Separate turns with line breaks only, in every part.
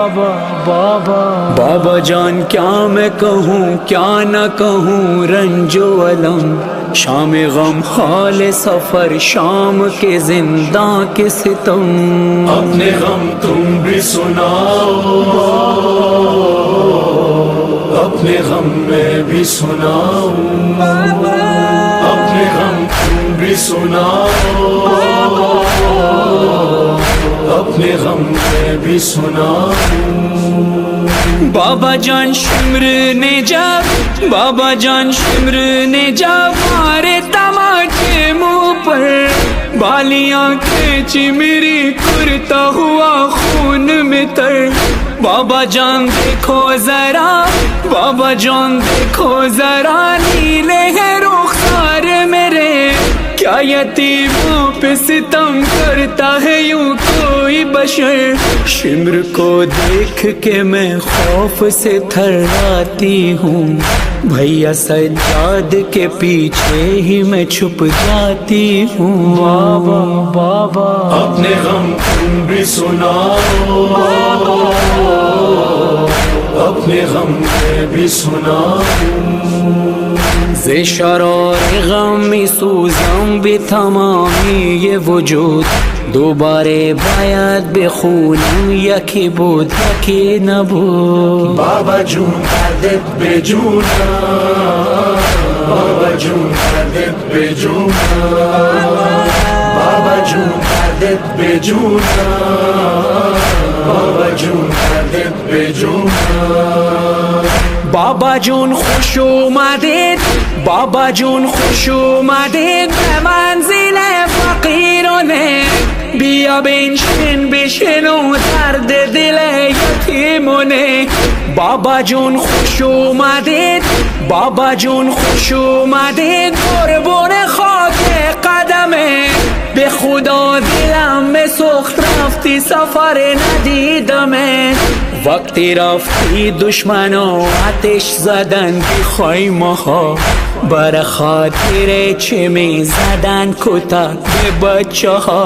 بابا جان کیا میں کہوں کیا نہ کہوں، رنج و الم شام غم حال سفر، شام کے زنداں کے ستم،
اپنے غم تم بھی سناؤ، اپنے غم میں بھی سناؤں، اپنے غم تم بھی سناؤ، اپنے غم میں بھی سناؤں۔
بابا جان شمر نے جب، بابا جان شمر نے جب مارے تماچے منہ پر، بالیاں کھینچی میری کرتا ہوا خون میں تر، بابا جان دیکھو ذرا، بابا جان دیکھو ذرا، نیلے ہیں رخسار میرے، کیا یتیموں پہ ستم کرتا ہے یوں کوئی بشر، شمر کو دیکھ کے میں خوف سے تھراتی ہوں، بھیا سجاد کے پیچھے ہی میں چھپ جاتی ہوں۔ بابا بابا
اپنے غم تم بھی سناؤ، اپنے غم میں بھی سناؤں۔
ز شرار غم سوزم بھی تمامی یہ وجود، دوبارے باید بخونم یکی بود یکی نبود،
بابا جون کردت به جونم، بابا جون کردت به جونم، بابا جون کردت به جونم، بابا جون کردت به جونم۔
بابا جون خوش اومدید، بابا جون خوش اومدید به منزل فقیرانه، بیا بنشین بشنو درد دل یتیمونه، بابا جون خوش اومدید، بابا جون خوش اومدید قربون خاک قدمه، به خدا دلم به سخت رفتی سفر ندیدمه، وقتی رفتی دشمنا آتش زدن بی خیمه ها، بر خاطر چه می زدن کتک به بچه ها،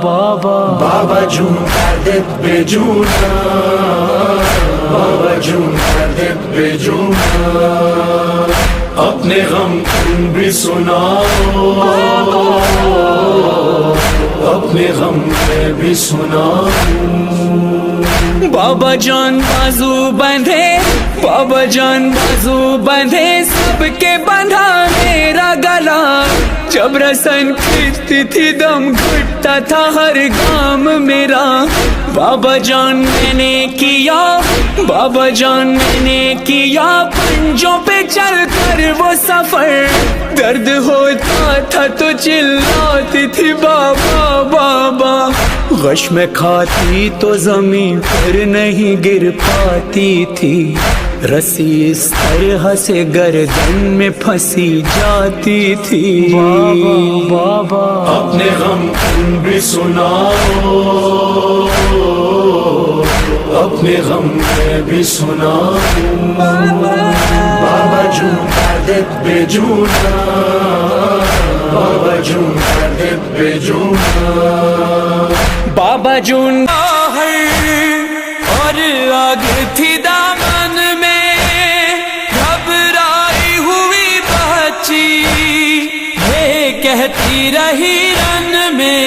بابا جون کردت به جونم، بابا جون کردت به جونم، اپنے غم تم بھی سناؤ، اپنے غم میں بھی سناؤں۔
بابا جان بازو بندھے، بابا جان بازو بندھے، سب کے بندھا میرا گلا، جب رسن کھینچتی تھی دم گھٹتا تھا ہر گام میرا، بابا جان میں نے کیا، بابا جان میں نے کیا پنجوں پہ چل کر وہ سفر، درد ہوتا تھا تو چلاتی تھی بابا بابا، غش میں کھاتی تو زمین پر نہیں گر پاتی تھی، رسی اس طرح سے گردن میں پھنسی جاتی تھی، بابا
اپنے غم تم بھی سناؤ، اپنے غم میں بھی سناؤں۔ بابا جون کردت به جونم، بابا جون کردت به جونم۔
بابا جون اور آگ تھی دامن میں، گھبرائی ہوئی بچی یہ کہتی رہی رن میں،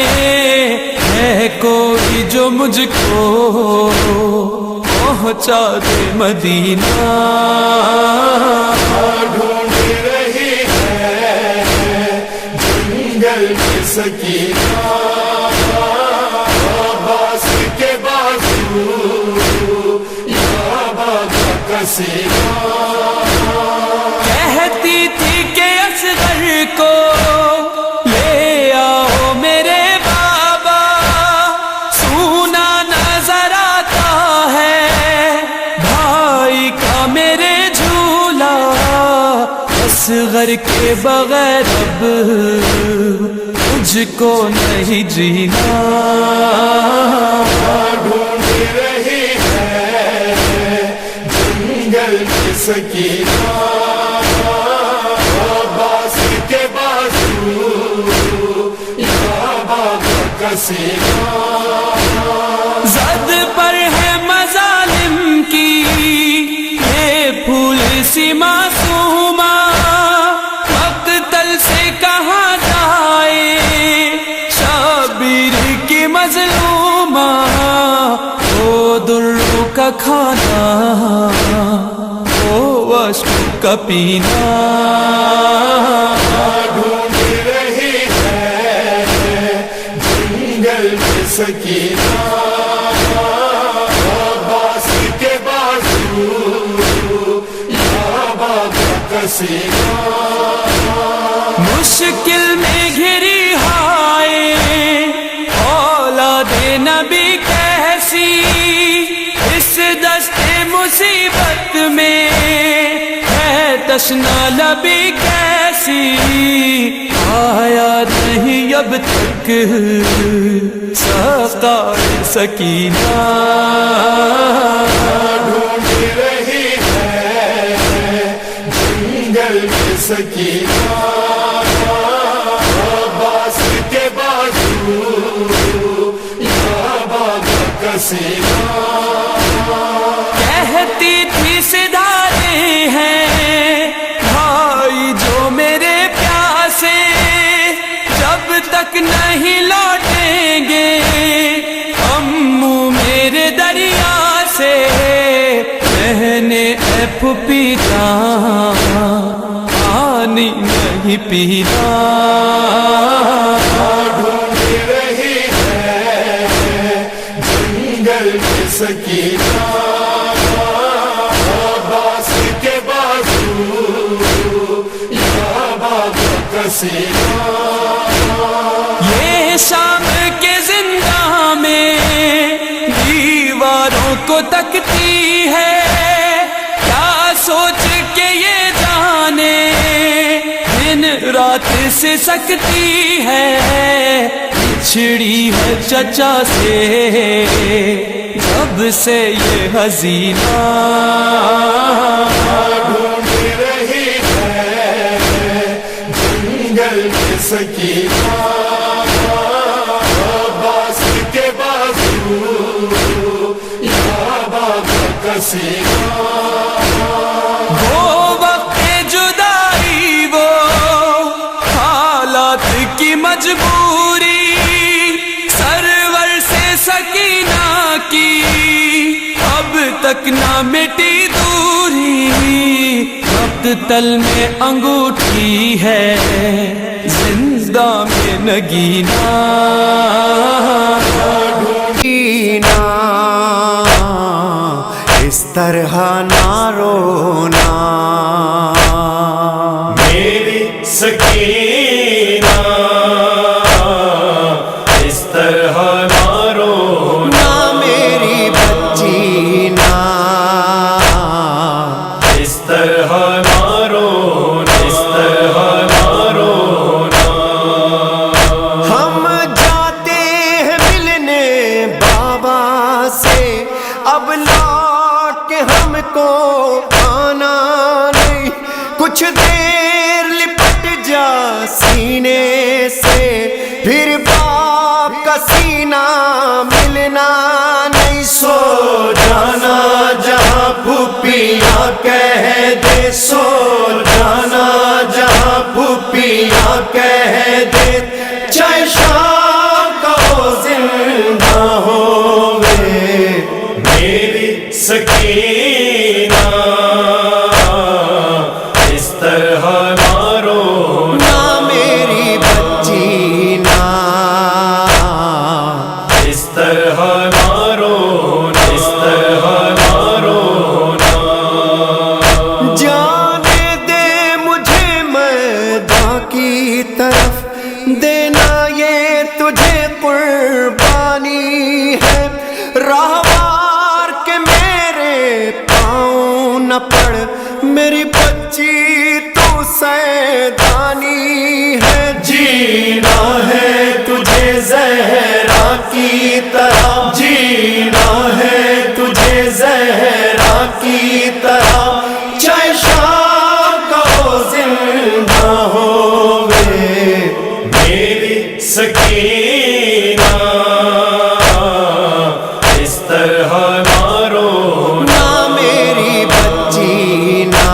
ہے کوئی جو مجھ کو پہنچا دے مدینہ،
ڈھونڈ رہی ہے جنگل میں سکینہ، عباس کے بازو یا بابا کا سینہ،
کہتی تھی کہ اصغر کو لے آؤ میرے بابا، سونا نظر آتا ہے بھائی کا میرے جھولا، اصغر کے بغیر اب مجھ کو نہیں جینا،
ڈھونڈ رہی ہے جنگل میں سکینہ، عباس کے بازو یا بابا کا سینہ،
زد پر ہے کا کھانا وہ اشکوں کا پینا
ڈھونڈ رہی ہے جنگل میں سکینہ عباس کے بازو یا بابا کا سینہ
مشکل میں گھری ہائے اولاد نبی کیسی اس دستے مصیبت میں ہے تشنا لبی کیسی آیا نہیں اب تک سقائے سکینہ
ڈھونڈ رہی ہے جنگل میں سکینہ عباس کے بازو یا بابا کا سینہ
کہتی تھی ستارے ہیں بھائی جو میرے پیاسے جب تک نہیں لوٹیں گے امو میرے دریا سے کہنے اے پھوپھی جان پانی نہیں پینا
ڈھونڈ رہی ہے جنگل میں سکینہ عباس کے بازو یا بابا کا سینہ
یہ شام کے زندہ میں دیواروں کو تکتی ہے کیا سوچ کے یہ جانے دن رات سے سکتی ہے بچھڑی ہے چچا سے جب سے یہ حسینہ
ڈھونڈ رہی ہے جنگل میں سکینہ عباس کے بازو یا بابا کا سینہ
وہ وقت جدائی وہ حالات کی مجبوری سرور سے سکینہ کی اب تک نہ مٹی دوری وقت تل میں انگوٹھی ہے زندہ میں نگینہ
اس طرح نہ رونا
میری سکینہ اس طرح نہ رونا
نہ میری بچی نا
اس طرح نہ رونا اس طرح نہ رونا
ہم جاتے ہیں ملنے بابا سے اب لوٹ کے ہم کو آنا نہیں کچھ دیر لپٹ جا سینے سے پھر باپ کا سینہ ملنا نہیں سو جانا جہاں پھوپھیاں کہہ دے سو جانا جہاں پھوپھیاں کہہ دے چاہے شام کو زندہ ہوئے
میری سکینہ اس طرح نہ رونا
نہ میری بچی نا
اس طرح نہ رونا اس طرح نہ رونا
جانے دے مجھے میداں کی طرف دینا یہ تجھے قربانی ہے راہوار کے میرے پاؤں نہ پڑ میری بچی تو سیدانی ہے
جینا ہے تجھے زہرا کی طرح جینا ہے تجھے زہرا کی طرح
چاہے شام کو زندہ ہوئے
میری سکینہ اس طرح نہ رونا
نہ میری بچی نا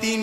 3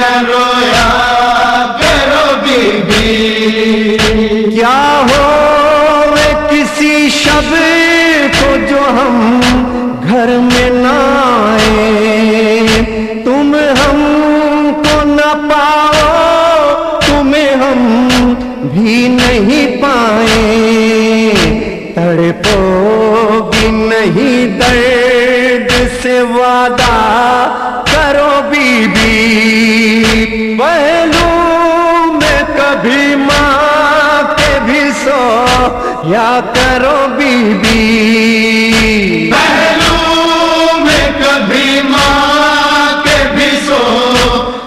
نہ رویا کرو بی بی.
کیا ہو کسی شب کو جو ہم گھر میں نہ آئے, تم ہم کو نہ پاؤ تمہیں ہم بھی نہیں پائیں, تڑپو گی نہیں درد سے وعدہ کرو بی بی. پہلو میں کبھی ماں کے بھی سو یا کرو بی بی.
پہلو میں کبھی ماں کے بھی سو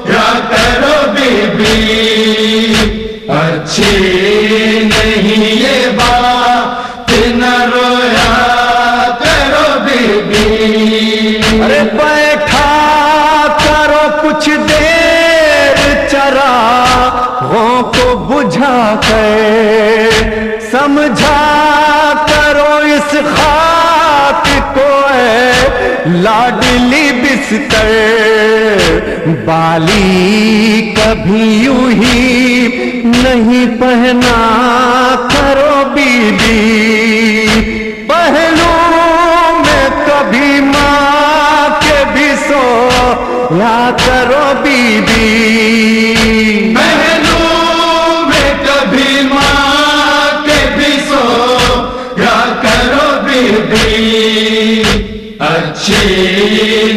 یا کرو بی بی. اچھی نہیں یہ بات نہ رویا کرو بی بی.
ارے بیٹھا کرو کچھ دیر چراغوں کو بجھا کر, سمجھا کرو اس خاک کو اے لاڈلی بستر. بالی کبھی یوں ہی نہیں پہنا کرو بی بی. پہلو میں کبھی ماں کے بھی سو یا کرو بی بی.
پہلو میں کبھی ماں کے بھی سو یا کرو بی بی. اچھی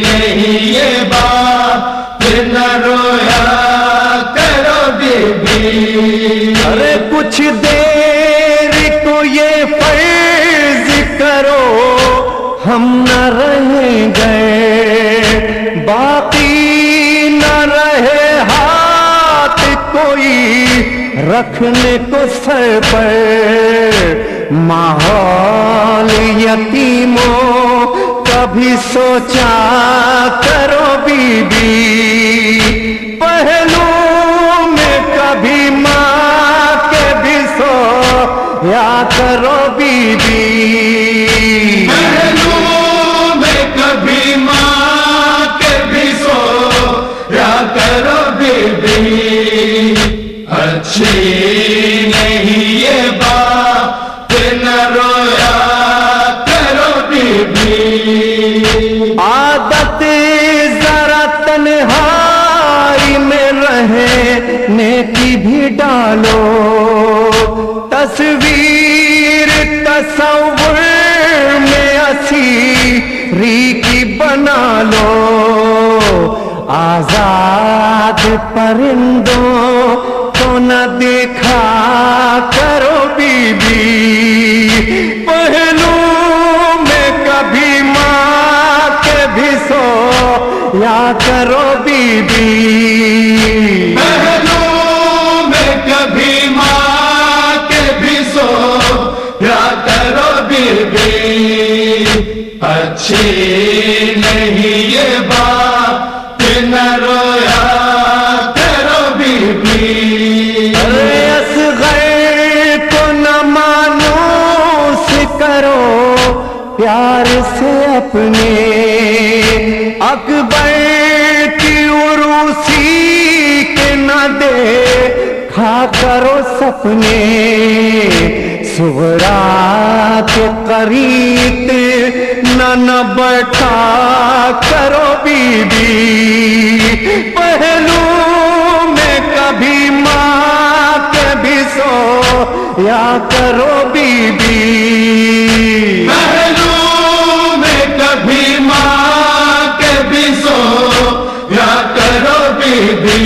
نہیں یہ بات نہ رویا کرو بی بی.
ارے کچھ دیر کو یہ فرض کرو ہم نہ رہیں گے, باقی نہ رہے ہاتھ کوئی رکھنے کو سر پر. ماحول یتیموں کبھی سوچا کرو بی بی. پہلو میں کبھی ماں کے بھی سو یا کرو بی بی.
پہلو میں کبھی ماں کے بھی سو یا کرو بی بی. اچھی نہیں یہ بات نہ رویا کرو بی بی.
عادت ذرا تنہائی میں رہنے کی بھی ڈالو, تصویر تصور میں اسیری کی بنا لو. آزاد پرندوں کو نہ دیکھا کرو بی بی. پہلو میں کبھی ماں کے بھی سو یا کرو بی بی.
پہلو میں کبھی ماں کے بھی سو یا کرو بی بی. اچھی نہیں یہ بات نہ رویا کرو بی بی.
ارے اصغر کو نہ مانوس کرو پیار سے اپنے, اکبر کی عروسی کے نہ دیکھا کرو سپنے. صغرا کے قریب نہ بیٹھا کرو بی بی. پہلو میں کبھی ماں کے بھی سو یا کرو بی بی.
پہلو میں کبھی ماں کے بھی سو یا کرو بی بی.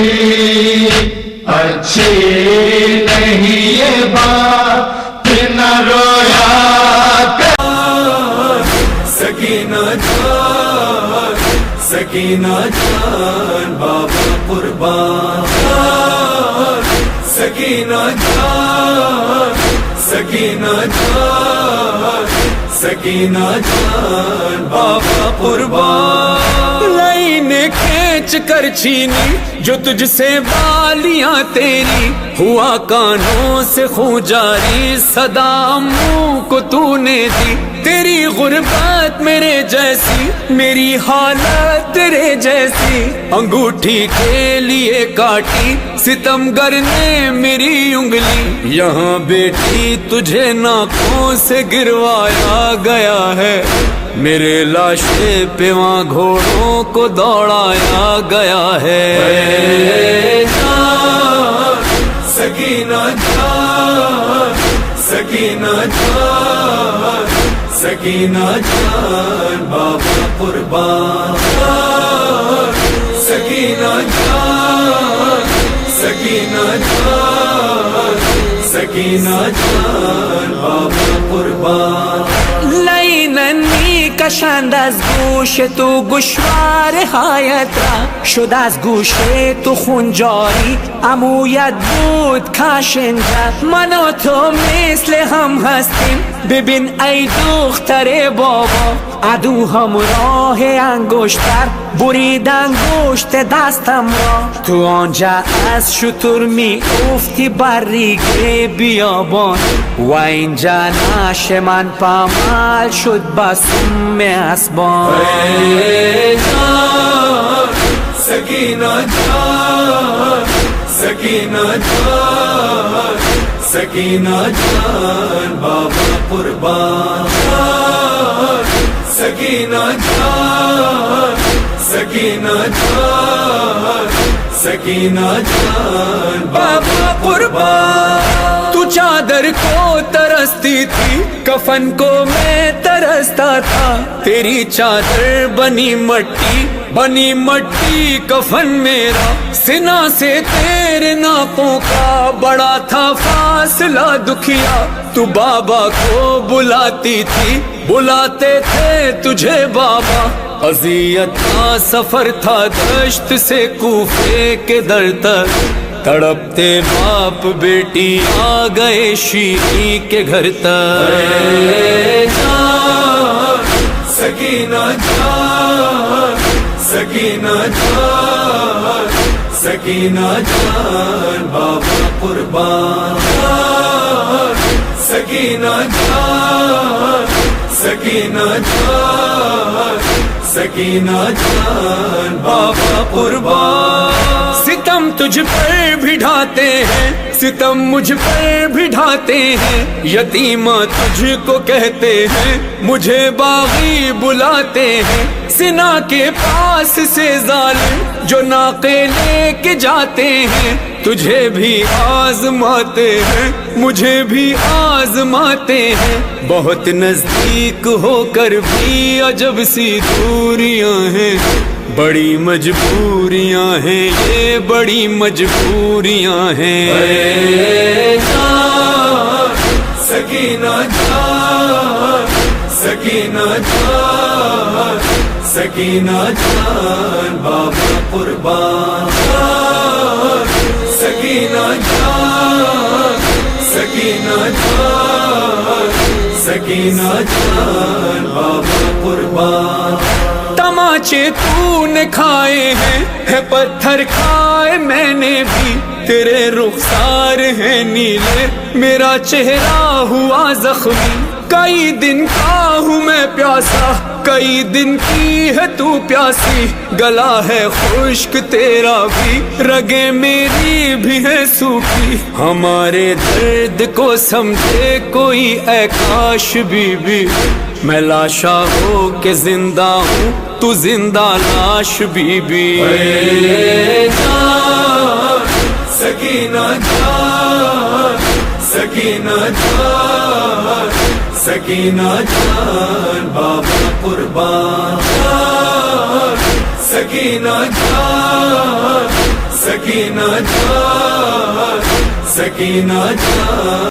اچھی نہیں یہ بات نہ رویا
سکینہ جان, سکینہ جان بابا قربان. سکینہ جان, سکینہ جان, سکینہ جان بابا قربان. لائن کھینچ کھینچ کر چھینی جو تجھ سے بالیاں تیری، ہوا کانوں سے خون جاری صدا منہ کو تو نے دی، تیری غربت میرے جیسی، میری حالت تیرے جیسی، انگوٹھی کے لیے کاٹی ستمگر نے میری انگلی، یہاں بیٹی تجھے ناکوں سے گروایا گیا ہے، میرے لاشے پہ وہاں گھوڑوں کو دوڑایا گیا ہے۔
جان سکینہ جان، سکینہ جان، سکینہ جان، بابا قربان جان، سکینہ جان، سکینہ جان، سکینہ جان، بابا قربان۔
لئی ننی کشند از گوش تو گوشوار حیات را، شد از گوش تو خون جاری، عمویت بود کاشنجا، من و تو مثل هم هستیم، ببین ای دختر بابا، عدو همراه انگشتر برید انگشت دستم را، تو آنجا از شتر می افتی بر ریگ بیابان، و اینجا نعش من پامال شد بسم اسبان۔
اے جان سکینہ جان، سکینہ جان، سکینہ جان، بابا قربان جان، سکینہ جان، سکینہ جان، سکینہ جان،
بابا قربان۔ تو چادر کو ترستی تھی، کفن کو میں ترستا تھا، تیری چادر بنی مٹی، بنی مٹی کفن میرا، سنا سے تیرے ناکوں کا بڑا تھا فاصلہ دکھیا، تو بابا کو بلاتی تھی، بلاتے تھے تجھے بابا، اذیت کا سفر تھا دشت سے کوفے کے در تک، تڑپتے باپ بیٹی آ گئے شیری کے گھر تک۔
اے جان سکینہ جان، سکینہ جان، سکینہ جان، بابا قربان جان، سکینہ جان، سکینہ جان، سکینہ جان، بابا قربان۔
ستم تجھ پر بھی ڈھاتے ہیں، ستم مجھ پر بھی ڈھاتے ہیں، یتیمہ تجھ کو کہتے ہیں، مجھے باغی بلاتے ہیں، سنا کے پاس سے ظالم جو ناقے لے کے جاتے ہیں، تجھے بھی آزماتے ہیں، مجھے بھی آزماتے ہیں، بہت نزدیک ہو کر بھی عجب سی دوریاں ہیں، بڑی مجبوریاں ہیں یہ، بڑی مجبوریاں ہیں۔
اے جان سکینہ جان، سکینہ جان، سکینہ جان، بابا قربان جان، سکینہ جان، سکینہ جان، سکینہ جان، بابا قربان۔
تماچے تو نے کھائے ہیں، ہے پتھر کھائے میں نے بھی، تیرے رخسار ہیں نیلے، میرا چہرہ ہوا زخمی، کئی دن کا ہوں میں پیاسا، کئی دن کی ہے تو پیاسی، گلا ہے خشک تیرا بھی، رگیں میری بھی ہیں سوکھی، ہمارے درد کو سمجھے کوئی اے کاش بی بی، میں لاشا ہو کے زندہ ہوں، تو زندہ لاش بی بی۔
اے جان سکینہ جان، سکینہ جان، سکینہ جان، بابا قربان جان، سکینہ جان، سکینہ جان، سکینہ جان۔